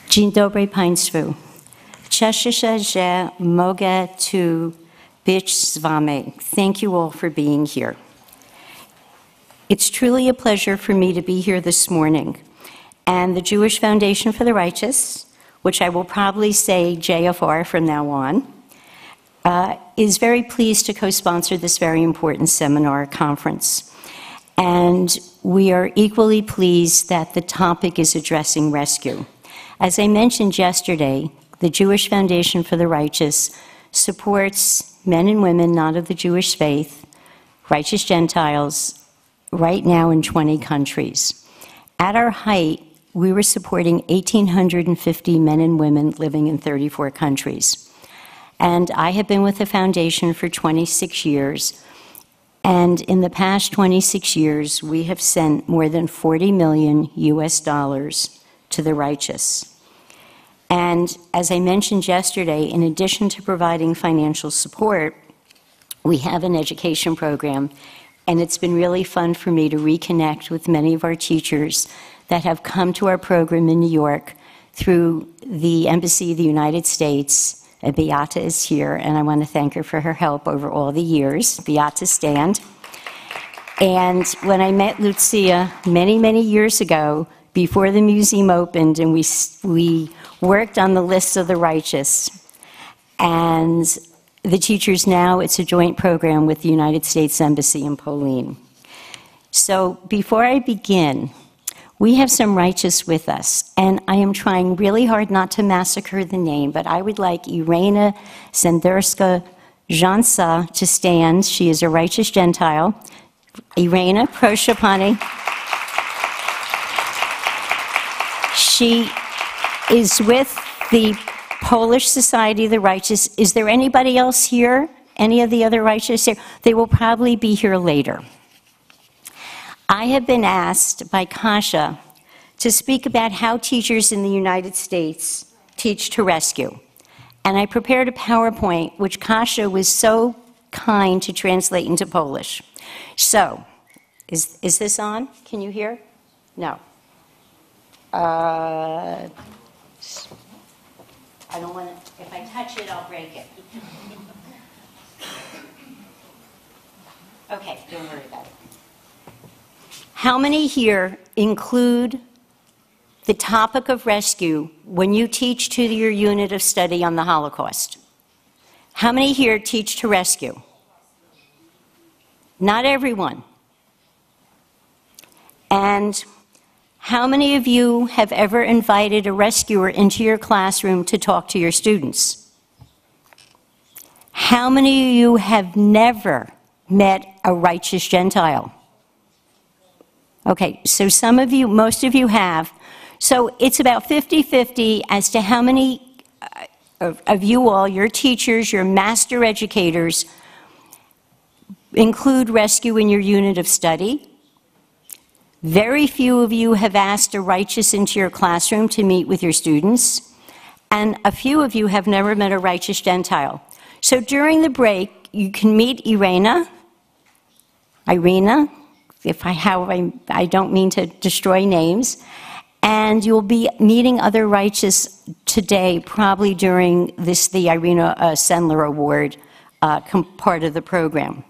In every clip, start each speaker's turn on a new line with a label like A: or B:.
A: Dzień dobry Państwu. Cieszę się, że mogę tu być z wami. Thank you all for being here. It's truly a pleasure for me to be here this morning. And the Jewish Foundation for the Righteous, which I will probably say JFR from now on, is very pleased to co-sponsor this very important seminar conference. And we are equally pleased that the topic is addressing rescue. As I mentioned yesterday, the Jewish Foundation for the Righteous supports men and women not of the Jewish faith, righteous Gentiles, right now in 20 countries. At our height, we were supporting 1,850 men and women living in 34 countries. And I have been with the foundation for 26 years. And in the past 26 years, we have sent more than 40 million US dollars to the righteous. And as I mentioned yesterday, in addition to providing financial support, we have an education program. And it's been really fun for me to reconnect with many of our teachers that have come to our program in New York through the Embassy of the United States. And Beata is here, and I want to thank her for her help over all the years. Beata, stand. And when I met Lucia many, many years ago, before the museum opened, and we worked on the list of the righteous. And the teachers now, it's a joint program with the United States Embassy in POLIN. So before I begin, we have some righteous with us, and I am trying really hard not to massacre the name, but I would like Irena Senderska-Jansa to stand. She is a righteous Gentile. Irena, proszę pani. She is with the Polish Society of the Righteous. Is there anybody else here? Any of the other righteous here? They will probably be here later. I have been asked by Kasia to speak about how teachers in the United States teach to rescue. And I prepared a PowerPoint, which Kasia was so kind to translate into Polish. So, is this on? Can you hear? No. I don't want to, if I touch it, I'll break it. Okay, don't worry about it. How many here include the topic of rescue when you teach to your unit of study on the Holocaust? How many here teach to rescue? Not everyone. And how many of you have ever invited a rescuer into your classroom to talk to your students? How many of you have never met a righteous Gentile? Okay, so some of you, most of you have. So it's about 50-50 as to how many of you all, your teachers, your master educators, include rescue in your unit of study. Very few of you have asked a righteous into your classroom to meet with your students. And a few of you have never met a righteous Gentile. So during the break, you can meet Irena, I don't mean to destroy names, and you'll be meeting other righteous today, probably during the Irena Sendler Award part of the program.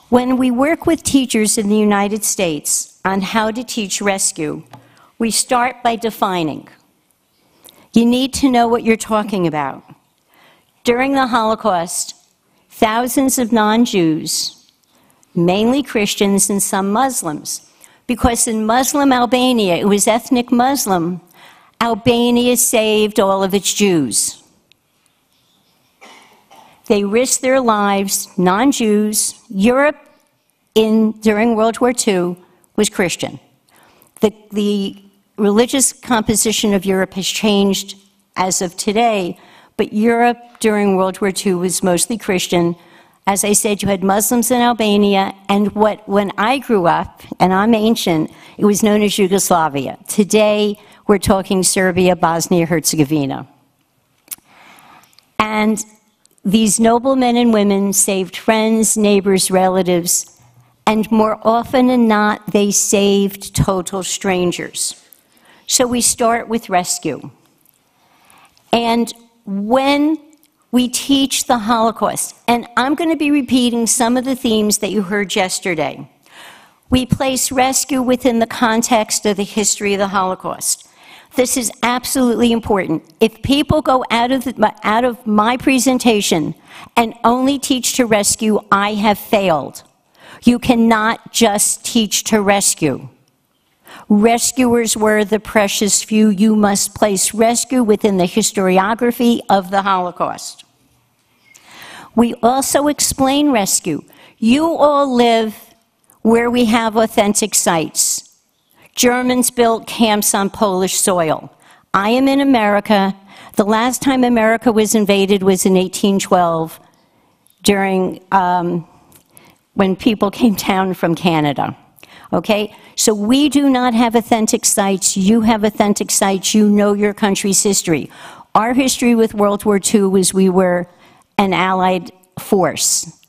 A: When we work with teachers in the United States on how to teach rescue, we start by defining. You need to know what you're talking about. During the Holocaust, thousands of non-Jews, mainly Christians and some Muslims, because in Muslim Albania, it was ethnic Muslim, Albania saved all of its Jews. They risked their lives, non-Jews. Europe during World War II was Christian. The religious composition of Europe has changed as of today, but Europe during World War II was mostly Christian. As I said, you had Muslims in Albania, and when I grew up, and I'm ancient, it was known as Yugoslavia. Today, we're talking Serbia, Bosnia, Herzegovina. And these noble men and women saved friends, neighbors, relatives, and more often than not, they saved total strangers. So we start with rescue. And when we teach the Holocaust, and I'm going to be repeating some of the themes that you heard yesterday, we place rescue within the context of the history of the Holocaust. This is absolutely important. If people go out of my presentation and only teach to rescue, I have failed. You cannot just teach to rescue. Rescuers were the precious few. You must place rescue within the historiography of the Holocaust. We also explain rescue. You all live where we have authentic sites. Germans built camps on Polish soil. I am in America. The last time America was invaded was in 1812 during when people came down from Canada. Okay? So we do not have authentic sites. You have authentic sites. You know your country's history. Our history with World War II was we were an Allied force.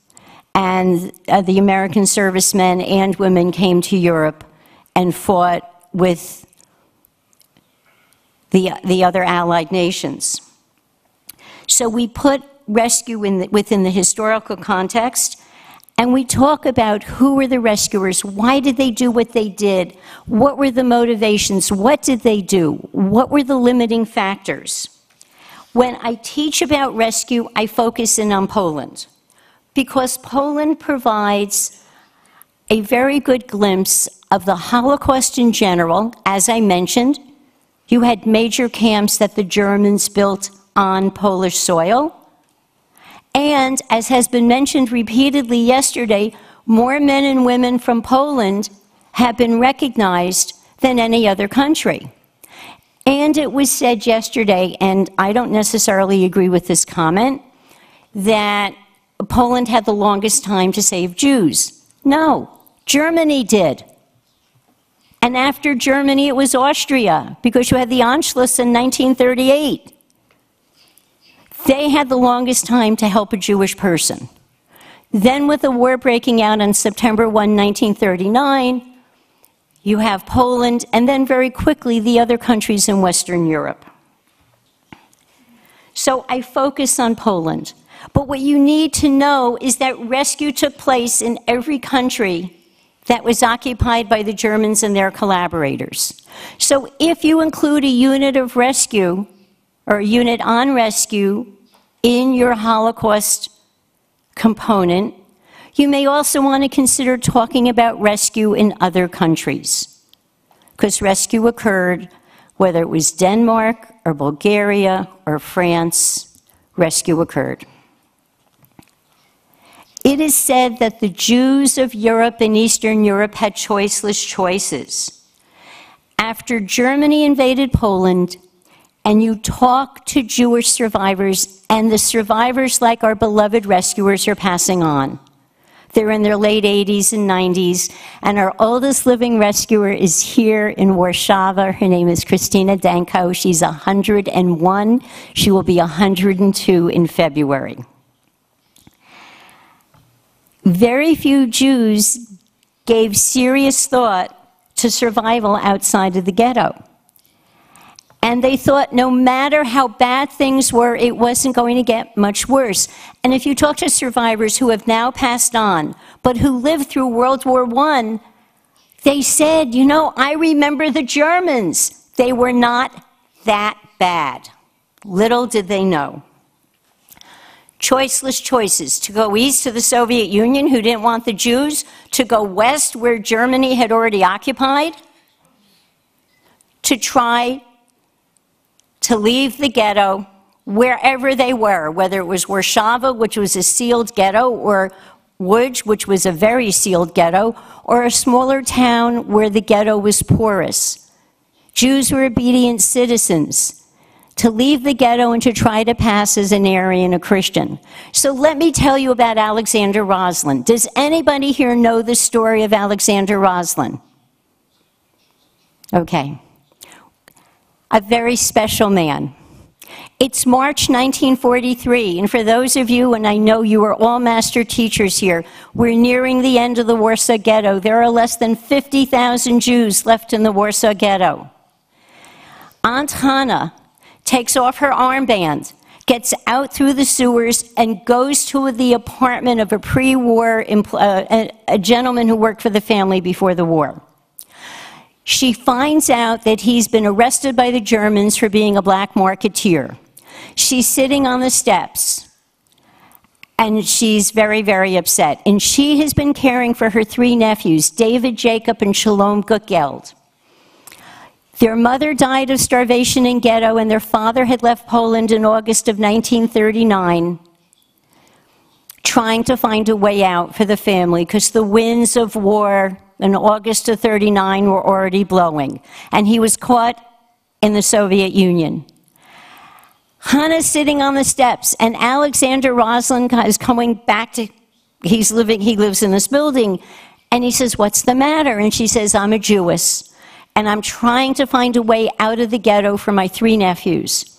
A: And the American servicemen and women came to Europe and fought with the other Allied nations. So we put rescue within the historical context, and we talk about who were the rescuers, why did they do what they did, what were the motivations, what did they do, what were the limiting factors. When I teach about rescue, I focus in on Poland, because Poland provides a very good glimpse of the Holocaust in general. As I mentioned, you had major camps that the Germans built on Polish soil. And, as has been mentioned repeatedly yesterday, more men and women from Poland have been recognized than any other country. And it was said yesterday, and I don't necessarily agree with this comment, that Poland had the longest time to save Jews. No, Germany did. And after Germany, it was Austria, because you had the Anschluss in 1938. They had the longest time to help a Jewish person. Then, with the war breaking out on September 1, 1939, you have Poland, and then very quickly the other countries in Western Europe. So I focus on Poland. But what you need to know is that rescue took place in every country that was occupied by the Germans and their collaborators. So if you include a unit of rescue, or a unit on rescue, in your Holocaust component, you may also want to consider talking about rescue in other countries, because rescue occurred, whether it was Denmark or Bulgaria or France, rescue occurred. It is said that the Jews of Europe and Eastern Europe had choiceless choices. After Germany invaded Poland, and you talk to Jewish survivors, and the survivors, like our beloved rescuers, are passing on. They're in their late 80s and 90s, and our oldest living rescuer is here in Warsaw. Her name is Christina Danko. She's 101. She will be 102 in February. Very few Jews gave serious thought to survival outside of the ghetto. And they thought no matter how bad things were, it wasn't going to get much worse. And if you talk to survivors who have now passed on, but who lived through World War I, they said, you know, I remember the Germans. They were not that bad. Little did they know. Choiceless choices, to go east to the Soviet Union, who didn't want the Jews, to go west, where Germany had already occupied, to try to leave the ghetto wherever they were, whether it was Warsaw, which was a sealed ghetto, or Łódź, which was a very sealed ghetto, or a smaller town where the ghetto was porous. Jews were obedient citizens. To leave the ghetto and to try to pass as an Aryan, a Christian. So let me tell you about Alexander Roslin. Does anybody here know the story of Alexander Roslin? Okay. A very special man. It's March 1943, and for those of you, and I know you are all master teachers here, we're nearing the end of the Warsaw Ghetto. There are less than 50,000 Jews left in the Warsaw Ghetto. Aunt Hannah takes off her armband, gets out through the sewers, and goes to the apartment of a pre-war a gentleman who worked for the family before the war. She finds out that he's been arrested by the Germans for being a black marketeer. She's sitting on the steps, and she's very, very upset. And she has been caring for her 3 nephews, David, Jacob, and Shalom Gutgeld. Their mother died of starvation in ghetto, and their father had left Poland in August of 1939, trying to find a way out for the family, because the winds of war in August of 39 were already blowing, and he was caught in the Soviet Union. Hannah's sitting on the steps, and Alexander Roslin is coming back to, he lives in this building, and he says, "What's the matter?" And she says, "I'm a Jewess, and I'm trying to find a way out of the ghetto for my 3 nephews.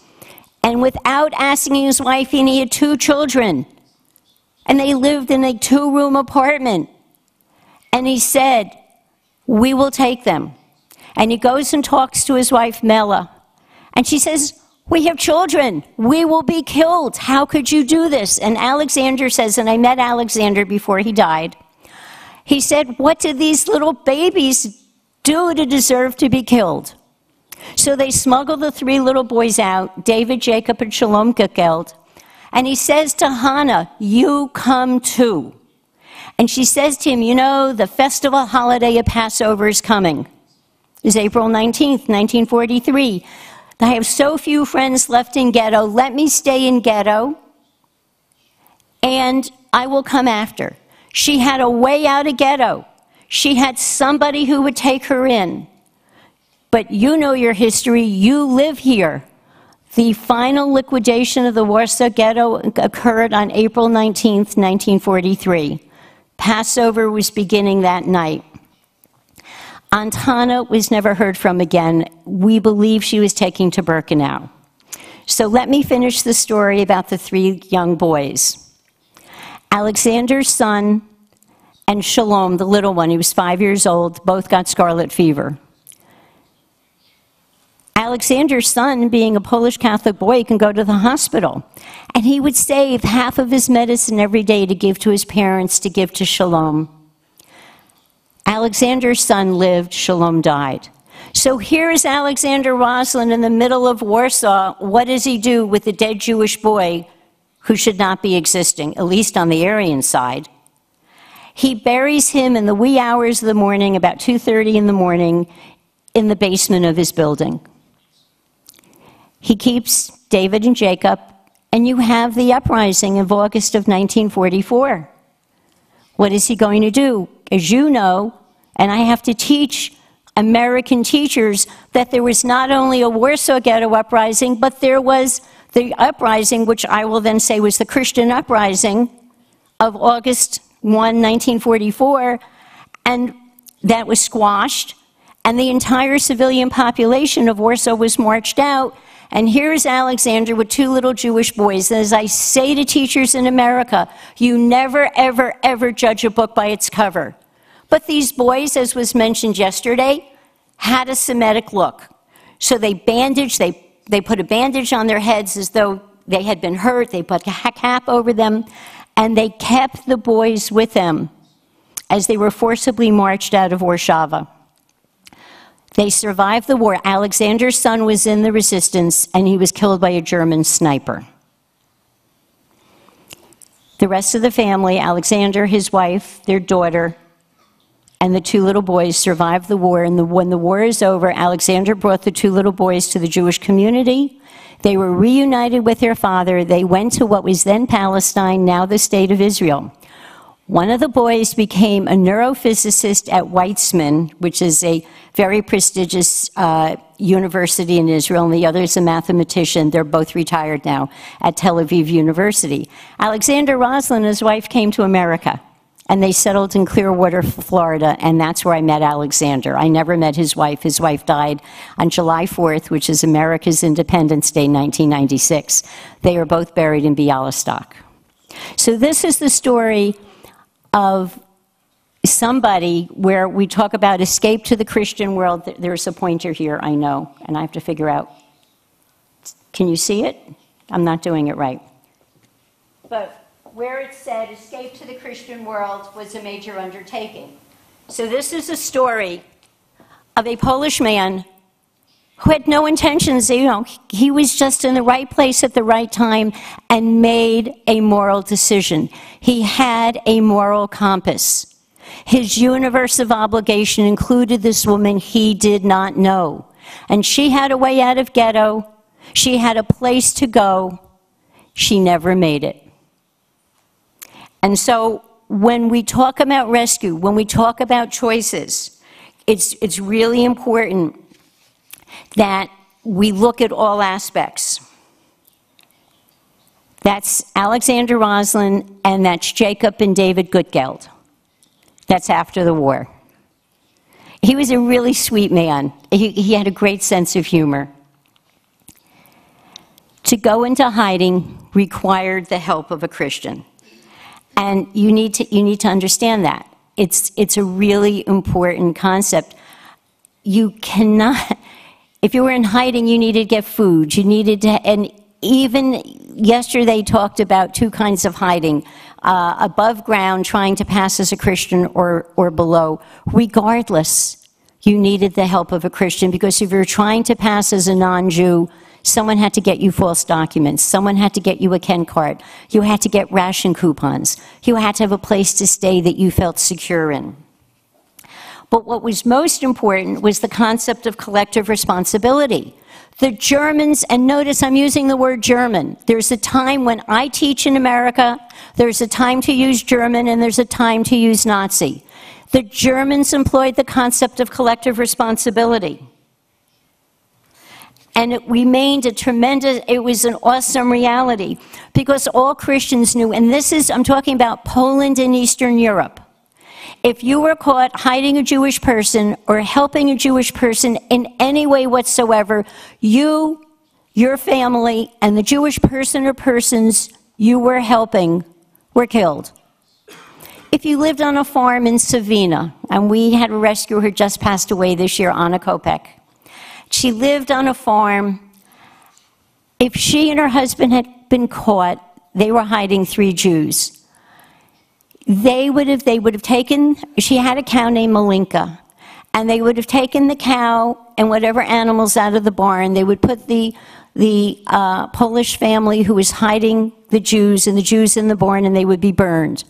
A: And without asking his wife, and he had 2 children, and they lived in a 2-room apartment. And he said, "We will take them." And he goes and talks to his wife, Mela. And she says, "We have children. We will be killed. How could you do this?" And Alexander says, and I met Alexander before he died, he said, "What did these little babies do to deserve to be killed?" So they smuggle the 3 little boys out, David, Jacob, and Shalom Gutgeld. And he says to Hannah, "You come too." And she says to him, "You know, the festival holiday of Passover is coming. It's April 19th, 1943. I have so few friends left in ghetto. Let me stay in ghetto, and I will come after." She had a way out of ghetto. She had somebody who would take her in. But you know your history. You live here. The final liquidation of the Warsaw Ghetto occurred on April 19th, 1943. Passover was beginning that night. Aunt Hannah was never heard from again. We believe she was taken to Birkenau. So let me finish the story about the 3 young boys. Alexander's son and Shalom, the little one, he was 5 years old, both got scarlet fever. Alexander's son, being a Polish Catholic boy, can go to the hospital. And he would save half of his medicine every day to give to his parents, to give to Shalom. Alexander's son lived, Shalom died. So here is Alexander Roslin in the middle of Warsaw. What does he do with the dead Jewish boy who should not be existing, at least on the Aryan side? He buries him in the wee hours of the morning, about 2:30 in the morning, in the basement of his building. He keeps David and Jacob, and you have the uprising of August of 1944. What is he going to do? As you know, and I have to teach American teachers that there was not only a Warsaw Ghetto uprising, but there was the uprising, which I will then say was the Christian uprising of August 1, 1944, and that was squashed, and the entire civilian population of Warsaw was marched out. And here's Alexander with 2 little Jewish boys. And as I say to teachers in America, you never, ever, ever judge a book by its cover. But these boys, as was mentioned yesterday, had a Semitic look. So they bandaged, they put a bandage on their heads as though they had been hurt. They put a cap over them, and they kept the boys with them as they were forcibly marched out of Warsaw. They survived the war. Alexander's son was in the resistance, and he was killed by a German sniper. The rest of the family, Alexander, his wife, their daughter, and the 2 little boys survived the war. And when the war is over, Alexander brought the 2 little boys to the Jewish community. They were reunited with their father. They went to what was then Palestine, now the state of Israel. One of the boys became a neurophysicist at Weizmann, which is a very prestigious university in Israel, and the other is a mathematician. They're both retired now at Tel Aviv University. Alexander Roslin and his wife came to America, and they settled in Clearwater, Florida, and that's where I met Alexander. I never met his wife. His wife died on July 4th, which is America's Independence Day, 1996. They are both buried in Bialystok. So this is the story of somebody where we talk about escape to the Christian world. There's a pointer here, I know, and I have to figure out. Can you see it? I'm not doing it right. But where it said escape to the Christian world was a major undertaking. So this is a story of a Polish man who had no intentions, he was just in the right place at the right time and made a moral decision. He had a moral compass. His universe of obligation included this woman he did not know. And she had a way out of ghetto. She had a place to go. She never made it. And so when we talk about rescue, when we talk about choices, it's really important that we look at all aspects. That's Alexander Roslin, and that's Jacob and David Gutgeld. That's after the war. He was a really sweet man. He had a great sense of humor. To go into hiding required the help of a Christian. And you need to understand that. It's a really important concept. You cannot, if you were in hiding, you needed to get food. You needed to, and even yesterday they talked about two kinds of hiding. Above ground, trying to pass as a Christian, or below. Regardless, you needed the help of a Christian, because if you're trying to pass as a non-Jew, someone had to get you false documents. Someone had to get you a Ken card. You had to get ration coupons. You had to have a place to stay that you felt secure in. But what was most important was the concept of collective responsibility. The Germans, and notice I'm using the word German. There's a time when I teach in America, there's a time to use German, and there's a time to use Nazi. The Germans employed the concept of collective responsibility. And it remained it was an awesome reality, because all Christians knew, and I'm talking about Poland and Eastern Europe. If you were caught hiding a Jewish person or helping a Jewish person in any way whatsoever, you, your family, and the Jewish person or persons you were helping were killed. If you lived on a farm in Savina, and we had a rescuer who just passed away this year, Anna Kopek. She lived on a farm. If she and her husband had been caught, they were hiding 3 Jews. They would have taken, she had a cow named Malinka, and they would have taken the cow and whatever animals out of the barn. They would put the Polish family who was hiding the Jews and the Jews in the barn, and they would be burned.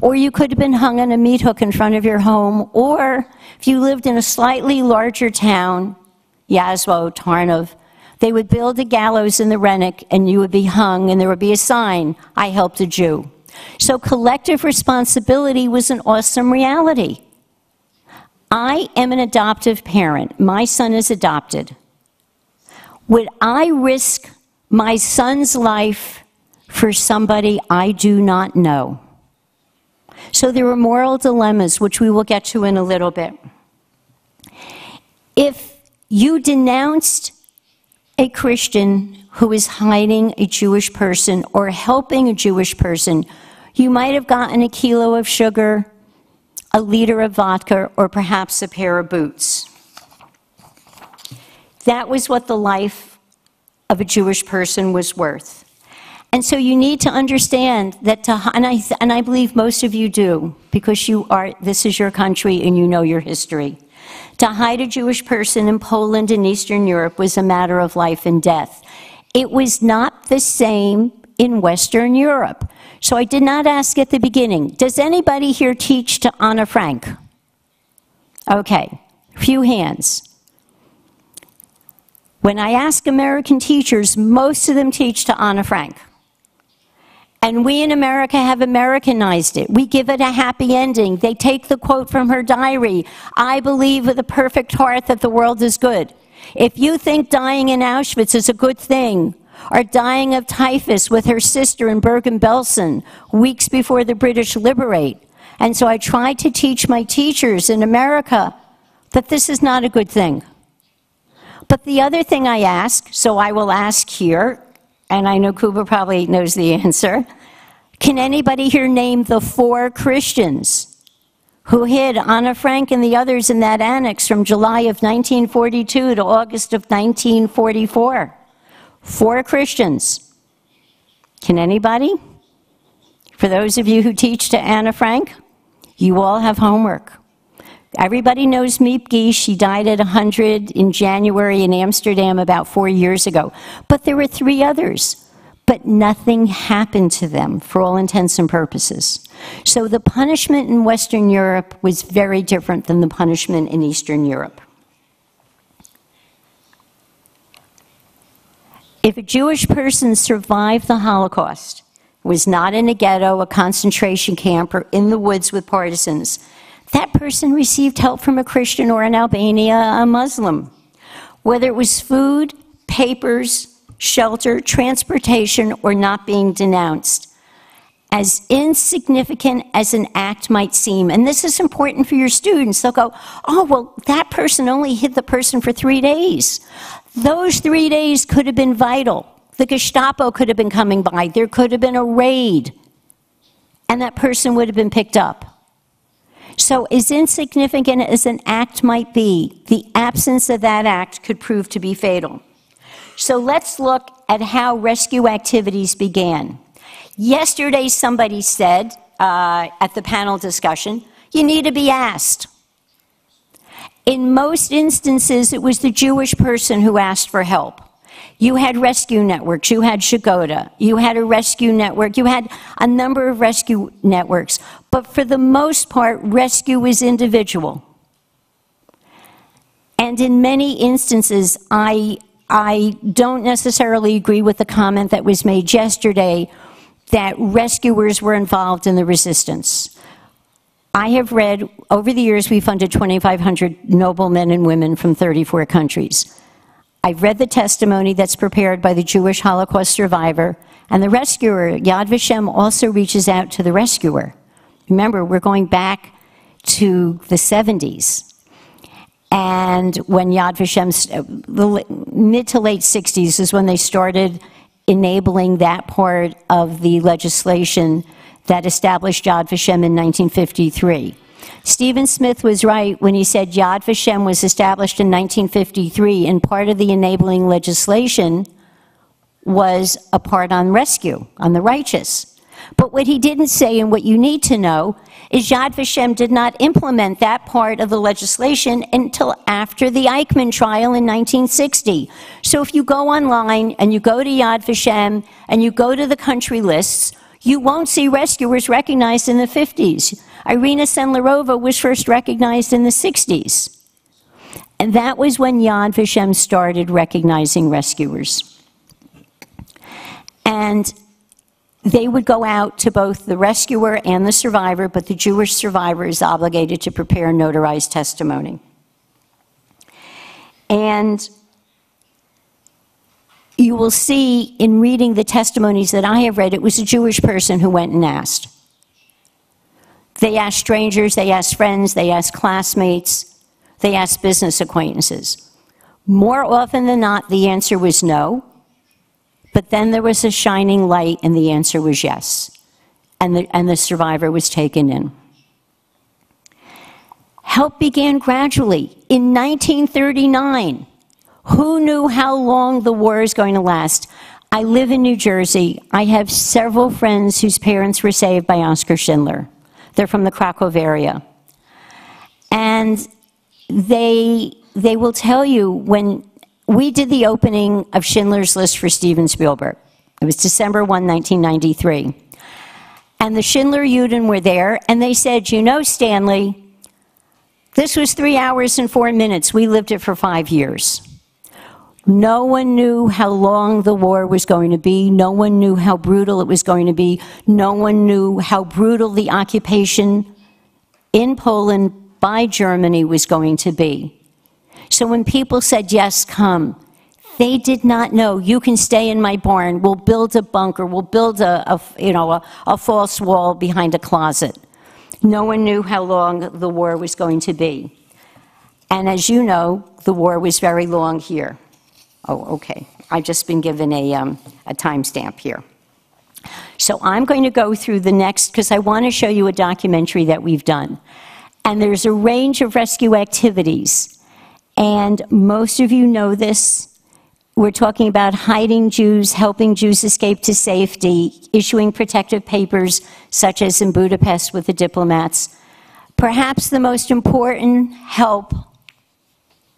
A: Or you could have been hung on a meat hook in front of your home, or if you lived in a slightly larger town, Yazwo, Tarnov, they would build a gallows in the Rennick, and you would be hung, and there would be a sign, "I helped a Jew." So collective responsibility was an awesome reality. I am an adoptive parent. My son is adopted. Would I risk my son's life for somebody I do not know? So there were moral dilemmas, which we will get to in a little bit. If you denounced a Christian who is hiding a Jewish person or helping a Jewish person, you might have gotten a kilo of sugar, a liter of vodka, or perhaps a pair of boots. That was what the life of a Jewish person was worth. And so you need to understand that, and I believe most of you do, because this is your country and you know your history. To hide a Jewish person in Poland and Eastern Europe was a matter of life and death. It was not the same in Western Europe. So I did not ask at the beginning, does anybody here teach to Anna Frank? Okay, few hands. When I ask American teachers, most of them teach to Anna Frank. And we in America have Americanized it. We give it a happy ending. They take the quote from her diary, "I believe with a perfect heart that the world is good." If you think dying in Auschwitz is a good thing, or dying of typhus with her sister in Bergen-Belsen weeks before the British liberate. And so I try to teach my teachers in America that this is not a good thing. But the other thing I ask, so I will ask here, and I know Kuba probably knows the answer, can anybody here name the 4 Christians who hid Anna Frank and the others in that annex from July of 1942 to August of 1944. 4 Christians. Can anybody? For those of you who teach to Anna Frank, you all have homework. Everybody knows Miep Gies. She died at 100 in January in Amsterdam about 4 years ago. But there were 3 others. But nothing happened to them for all intents and purposes. So the punishment in Western Europe was very different than the punishment in Eastern Europe. If a Jewish person survived the Holocaust, was not in a ghetto, a concentration camp, or in the woods with partisans, that person received help from a Christian or in Albania, a Muslim. Whether it was food, papers, shelter, transportation, or not being denounced. As insignificant as an act might seem, and this is important for your students, they'll go, oh, well, that person only hid the person for 3 days. Those 3 days could have been vital. The Gestapo could have been coming by. There could have been a raid, and that person would have been picked up. So as insignificant as an act might be, the absence of that act could prove to be fatal. So let's look at how rescue activities began. Yesterday, somebody said at the panel discussion, you need to be asked. In most instances, it was the Jewish person who asked for help. You had rescue networks, you had Shagoda, you had a rescue network, you had a number of rescue networks. But for the most part, rescue was individual. And in many instances, I don't necessarily agree with the comment that was made yesterday that rescuers were involved in the resistance. I have read, over the years, we funded 2,500 noble men and women from 34 countries. I've read the testimony that's prepared by the Jewish Holocaust survivor, and the rescuer, Yad Vashem, also reaches out to the rescuer. Remember, we're going back to the 70s. And when Yad Vashem, the mid to late 60s is when they started enabling that part of the legislation that established Yad Vashem in 1953. Stephen Smith was right when he said Yad Vashem was established in 1953, and part of the enabling legislation was a part on rescue, on the righteous. But what he didn't say, and what you need to know, is Yad Vashem did not implement that part of the legislation until after the Eichmann trial in 1960. So if you go online and you go to Yad Vashem and you go to the country lists, you won't see rescuers recognized in the 50s. Irina Senlarova was first recognized in the 60s. And that was when Yad Vashem started recognizing rescuers. And they would go out to both the rescuer and the survivor, but the Jewish survivor is obligated to prepare notarized testimony. And you will see in reading the testimonies that I have read, it was a Jewish person who went and asked. They asked strangers, they asked friends, they asked classmates, they asked business acquaintances. More often than not, the answer was no, but then there was a shining light and the answer was yes, and the survivor was taken in. Help began gradually. In 1939, who knew how long the war is going to last? I live in New Jersey. I have several friends whose parents were saved by Oskar Schindler. They're from the Krakow area. And they will tell you, when we did the opening of Schindler's List for Steven Spielberg, it was December 1, 1993. And the Schindler Juden were there, and they said, you know, Stanley, this was 3 hours and 4 minutes. We lived it for 5 years. No one knew how long the war was going to be. No one knew how brutal it was going to be. No one knew how brutal the occupation in Poland by Germany was going to be. So when people said, yes, come, they did not know, you can stay in my barn, we'll build a bunker, we'll build a false wall behind a closet. No one knew how long the war was going to be. And as you know, the war was very long here. Oh, okay. I've just been given a timestamp here. So I'm going to go through the next, because I want to show you a documentary that we've done. And there's a range of rescue activities. And most of you know this. We're talking about hiding Jews, helping Jews escape to safety, issuing protective papers, such as in Budapest with the diplomats. Perhaps the most important help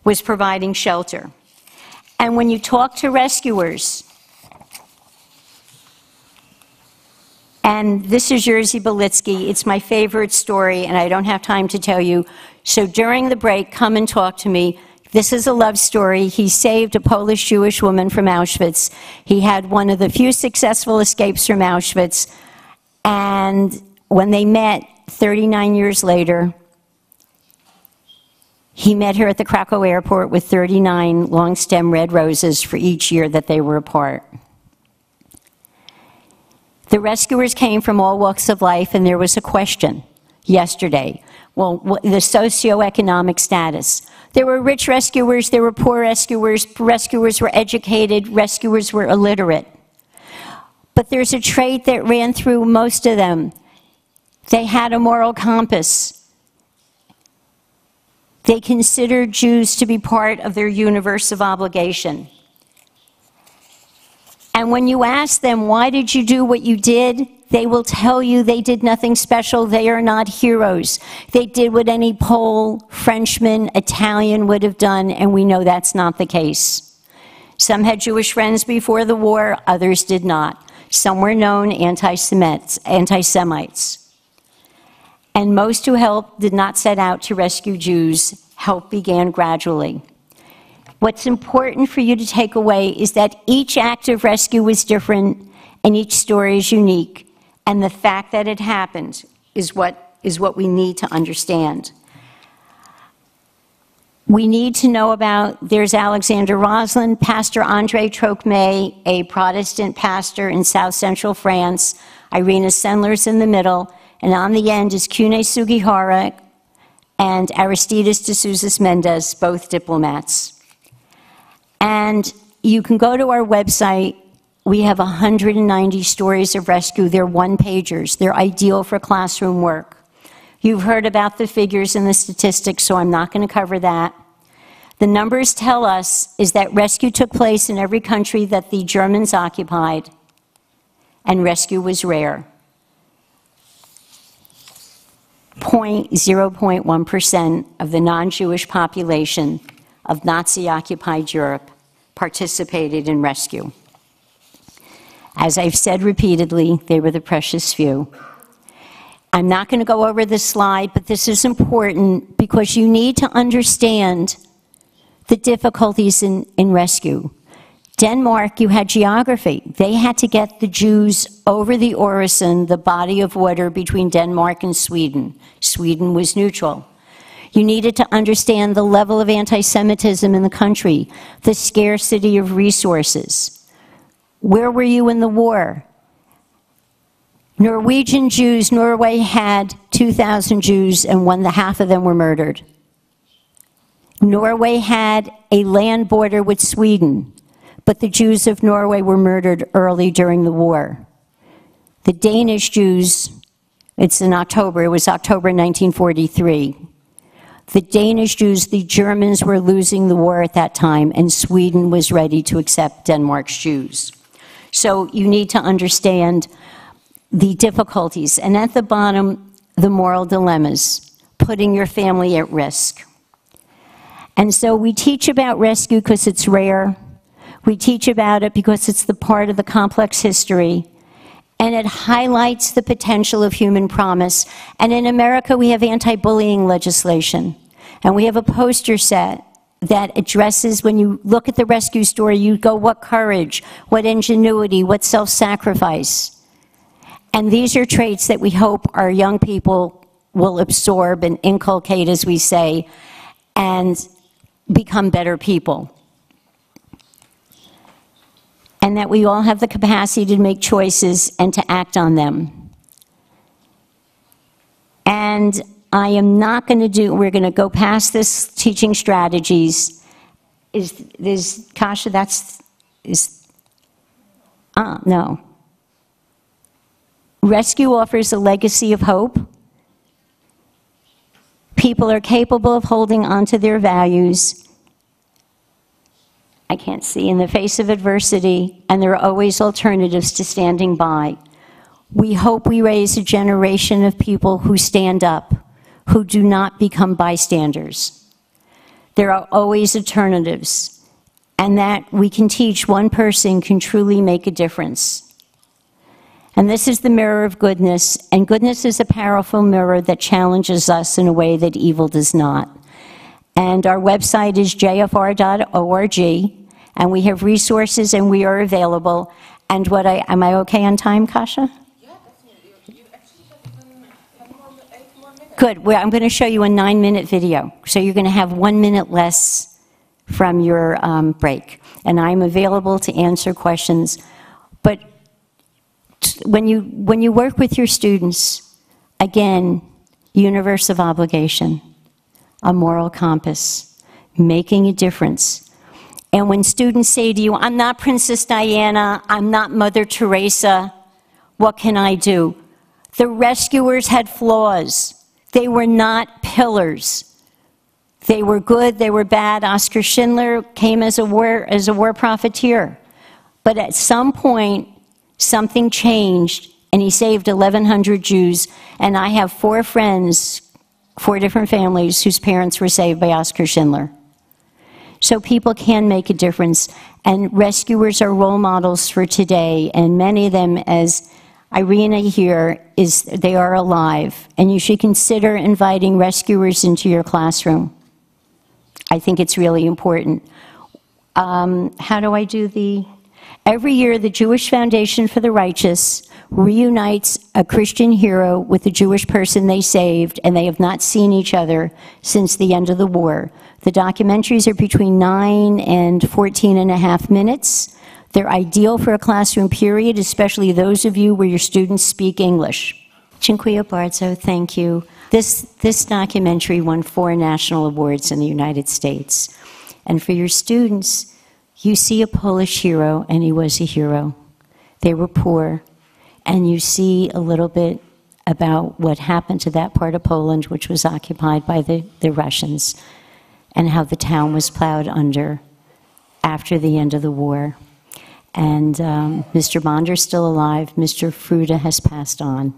A: was providing shelter. And when you talk to rescuers, and this is Jerzy Belitsky, it's my favorite story, and I don't have time to tell you. So during the break, come and talk to me. This is a love story. He saved a Polish Jewish woman from Auschwitz. He had one of the few successful escapes from Auschwitz. And when they met 39 years later, he met her at the Krakow airport with 39 long-stem red roses for each year that they were apart. The rescuers came from all walks of life, and there was a question yesterday. Well, the socioeconomic status. There were rich rescuers, there were poor rescuers, rescuers were educated, rescuers were illiterate. But there's a trait that ran through most of them. They had a moral compass. They considered Jews to be part of their universe of obligation. And when you ask them, why did you do what you did? They will tell you they did nothing special. They are not heroes. They did what any Pole, Frenchman, Italian would have done, and we know that's not the case. Some had Jewish friends before the war, others did not. Some were known anti-Semites. And most who helped did not set out to rescue Jews. Help began gradually. What's important for you to take away is that each act of rescue was different and each story is unique. And the fact that it happened is what we need to understand. We need to know about, there's Alexander Roslin, Pastor André Trocmé, a Protestant pastor in South Central France. Irina Sendler's in the middle. And on the end is Kune Sugihara and Aristides de Sousa Mendes, both diplomats. And you can go to our website. We have 190 stories of rescue. They're one-pagers. They're ideal for classroom work. You've heard about the figures and the statistics, so I'm not going to cover that. The numbers tell us is that rescue took place in every country that the Germans occupied, and rescue was rare. 0.1% of the non-Jewish population of Nazi-occupied Europe participated in rescue. As I've said repeatedly, they were the precious few. I'm not going to go over this slide, but this is important because you need to understand the difficulties in rescue. Denmark, you had geography. They had to get the Jews over the Øresund, the body of water between Denmark and Sweden. Sweden was neutral. You needed to understand the level of anti-Semitism in the country, the scarcity of resources. Where were you in the war? Norwegian Jews, Norway had 2,000 Jews and half of them were murdered. Norway had a land border with Sweden, but the Jews of Norway were murdered early during the war. The Danish Jews, it was October 1943. The Danish Jews, the Germans were losing the war at that time, and Sweden was ready to accept Denmark's Jews. So you need to understand the difficulties. And at the bottom, the moral dilemmas, putting your family at risk. And so we teach about rescue because it's rare. We teach about it because it's the part of the complex history. And it highlights the potential of human promise. And in America, we have anti-bullying legislation. And we have a poster set that addresses, when you look at the rescue story, you go, what courage, what ingenuity, what self-sacrifice. And these are traits that we hope our young people will absorb and inculcate, as we say, and become better people. And that we all have the capacity to make choices and to act on them. And I am not going to we're going to go past this teaching strategies. Kasha, no. Rescue offers a legacy of hope. People are capable of holding on to their values, I can't see, in the face of adversity, and there are always alternatives to standing by. We hope we raise a generation of people who stand up, who do not become bystanders. There are always alternatives, and that we can teach one person can truly make a difference. And this is the mirror of goodness, and goodness is a powerful mirror that challenges us in a way that evil does not. And our website is jfr.org, and we have resources and we are available. And am I okay on time, Kasia?
B: Yeah, definitely. You actually have 8 more minutes.
A: Good. Well, I'm going to show you a 9-minute video. So you're going to have 1 minute less from your break. And I'm available to answer questions. But when you work with your students, again, universe of obligation, a moral compass, making a difference. And when students say to you, I'm not Princess Diana, I'm not Mother Teresa, what can I do? The rescuers had flaws. They were not pillars. They were good, they were bad. Oskar Schindler came as a war profiteer. But at some point, something changed, and he saved 1,100 Jews. And I have 4 friends, 4 different families, whose parents were saved by Oskar Schindler. So people can make a difference, and rescuers are role models for today, and many of them, as Irina here, they are alive, and you should consider inviting rescuers into your classroom. I think it's really important. How do I do the... Every year, the Jewish Foundation for the Righteous reunites a Christian hero with a Jewish person they saved, and they have not seen each other since the end of the war. The documentaries are between 9 and 14 and a half minutes. They're ideal for a classroom period, especially those of you where your students speak English. Dziękuję bardzo, thank you. This documentary won 4 national awards in the United States. And for your students, you see a Polish hero, and he was a hero. They were poor. And you see a little bit about what happened to that part of Poland, which was occupied by the Russians, and how the town was plowed under after the end of the war. And Mr. Bonder's still alive. Mr. Fruta has passed on.